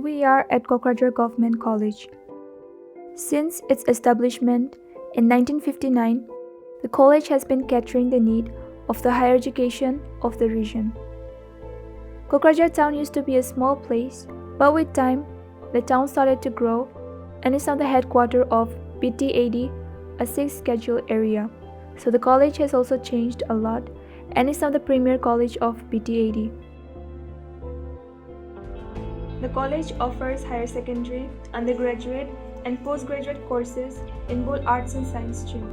We are at Kokrajhar Government College. Since its establishment in 1959, the college has been catering the need of the higher education of the region. Kokrajhar town used to be a small place, but with time, the town started to grow and is now the headquarters of BT80, a 6th schedule area. So the college has also changed a lot and is now the premier college of BT80. The college offers higher secondary, undergraduate, and postgraduate courses in both arts and science streams.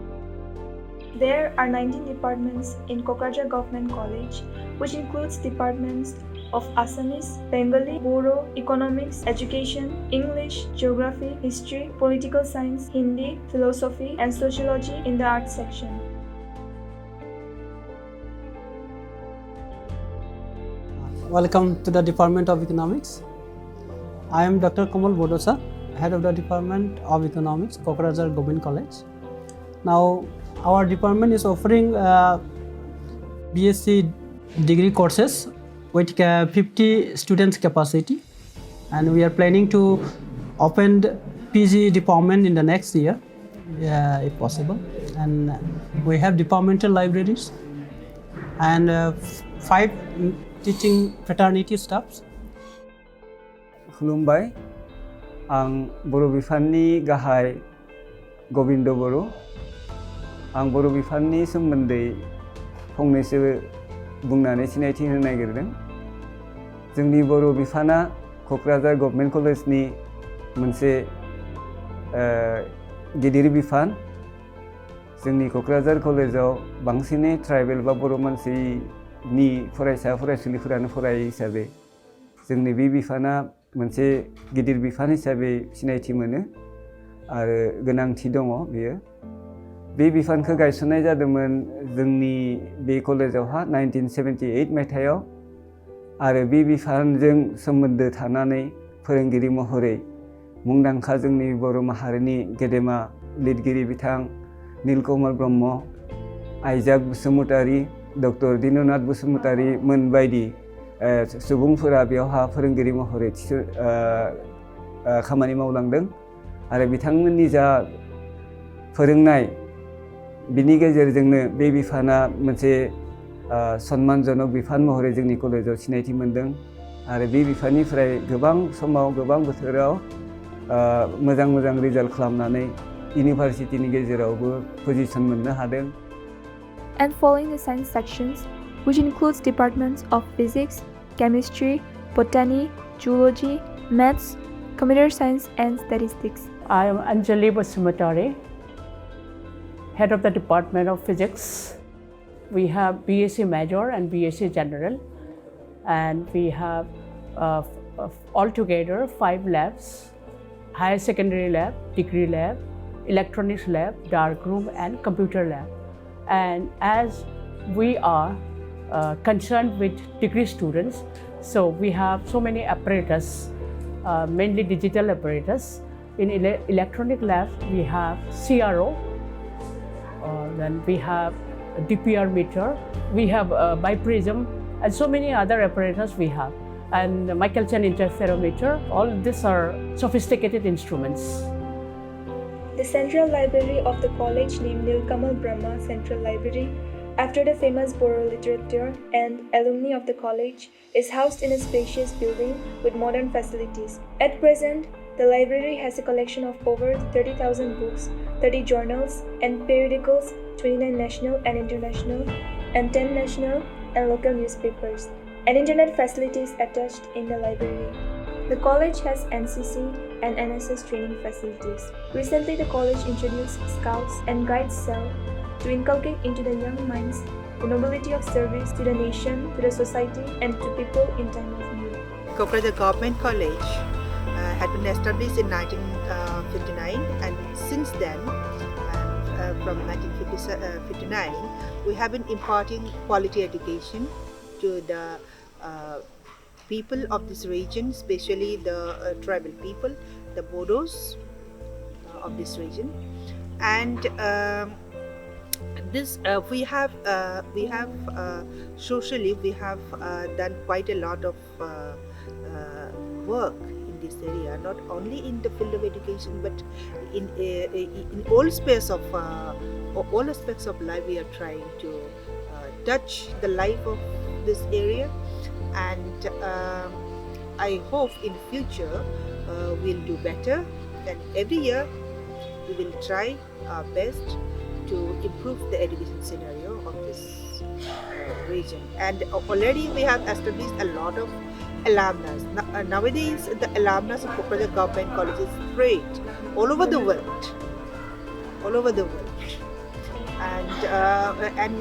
There are 19 departments in Kokrajhar Government College, which includes departments of Assamese, Bengali, Bodo, Economics, Education, English, Geography, History, Political Science, Hindi, Philosophy, and Sociology in the arts section. Welcome to the Department of Economics. I am Dr. Kamal Bodosa, Head of the Department of Economics, Kokrajhar Government College. Now, our department is offering BSc degree courses with 50 students capacity, and we are planning to open the PG department in the next year, if possible. And we have departmental libraries and 5 teaching fraternity staffs. खुलुमबाय आं बर' बिफाननि गाहाय गबिन्द बर' आं बर' बिफाननि सोमोन्दै फंनैसो बुंनानै सिनायथि होनो नागिरदों जोंनि बर' बिफाना क'क्राझार गभर्नमेन्ट कलेजनि मोनसे गिदिर बिफान जोंनि क'क्राझार कलेजाव बांसिनै ट्राइबेल बा बर' मानसिनि फरायसा फरायसुलिफोरानो फरायो हिसाबै जोंनि बे बिफाना मोनसे गिदिर बिफान हिसाबै सिनायथि मोनो आरो गोनांथि दङ बेयो बे बिफानखौ गायसननाय जादोंमोन जोंनि बे कलेजावहा 1978 मायथाइयाव आरो बे बिफानजों सोमोन्दो थानानै फोरोंगिरि महरै मुंदांखा जोंनि बर' माहारिनि गेदेमा लिरगिरि बिथां नीलकमल ब्रह्म आइजाक बसुमतारी डक्टर दीननाथ बसुमतारी मोन बायदि सुबुंफोरा बेयावहा फोरोंगिरि महरै खामानि मावलांदों आरो बिथांमोननि जा फोरोंनाय बिनि गेजेरजोंनो बे बिफाना मोनसे सन्मानजनक बिफान महरै जोंनि कलेजाव सिनायथि मोनदों आरो बे बिफाननिफ्राय गोबां समाव गोबां बोथोराव मोजां मोजां रिजाल्ट खालामनानै इउनिभारसिटिनि गेजेरावबो पजिशन मोननो हादों And following the science sections, which includes departments of physics, chemistry, botany, zoology, maths, computer science, and statistics. I am Anjali Basumatari, Head of the Department of Physics. We have BSc Major and BSc General, and we have altogether 5 labs: Higher Secondary Lab, Degree Lab, Electronics Lab, Darkroom, and Computer Lab. And as we are concerned with degree students, so we have so many apparatus, mainly digital apparatus. In electronic labs, we have CRO, then we have DPR meter, we have biprism, and so many other apparatus we have. And Michelson interferometer, all these are sophisticated instruments. The Central Library of the college, named Nilkamal Brahma Central Library, after the famous Bodo literature and alumni of the college, is housed in a spacious building with modern facilities. At present, the library has a collection of over 30,000 books, 30 journals and periodicals, 29 national and international, and 10 national and local newspapers, and internet facilities attached in the library. The college has NCC and NSS training facilities. Recently, the college introduced Scouts and Guides Cell to inculcate into the young minds the nobility of service to the nation, to the society, and to people in time of need. Kokrajhar Government College had been established in 1959, and since then, from 1959, we have been imparting quality education to the people of this region, especially the tribal people, the Bodos of this region, and this we have socially we have done quite a lot of work in this area, not only in the field of education, but in all space of all aspects of life. We are trying to touch the life of this area, and I hope in future we'll do better. And every year we will try our best to improve the education scenario of this region. And already we have established a lot of alumnus. Nowadays, the alumnus of Kokrajhar Government College is spread all over the world, all over the world, and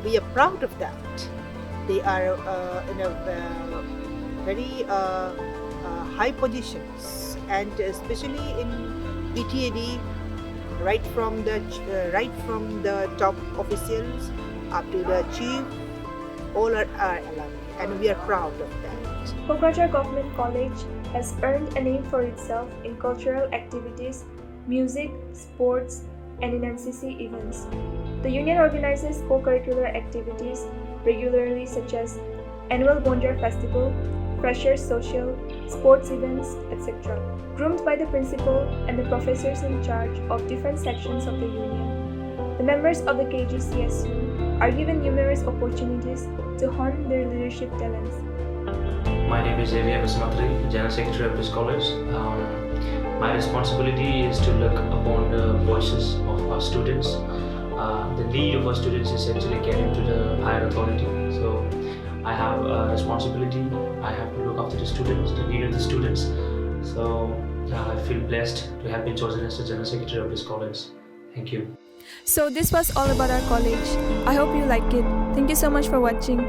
we are proud of that. They are in a very high positions, and especially in BTAD, right from the top officials up to the chief, all are alumni, and we are proud of that. Kokrajhar Government College has earned a name for itself in cultural activities, music, sports, and in NCC events. The union organizes co-curricular activities regularly, such as annual Bonjar Festival, Freshers Social, sports events, etc., groomed by the principal and the professors in charge of different sections of the union. The members of the KGCSU are given numerous opportunities to hone their leadership talents. My name is Xavier Basmatri, General Secretary of this college. My responsibility is to look upon the voices of our students. The need of our students is actually getting to the higher authority. So I have a responsibility. I have to look after the students, the need of the students. So I feel blessed to have been chosen as the General Secretary of this college. Thank you. So this was all about our college. I hope you like it. Thank you so much for watching.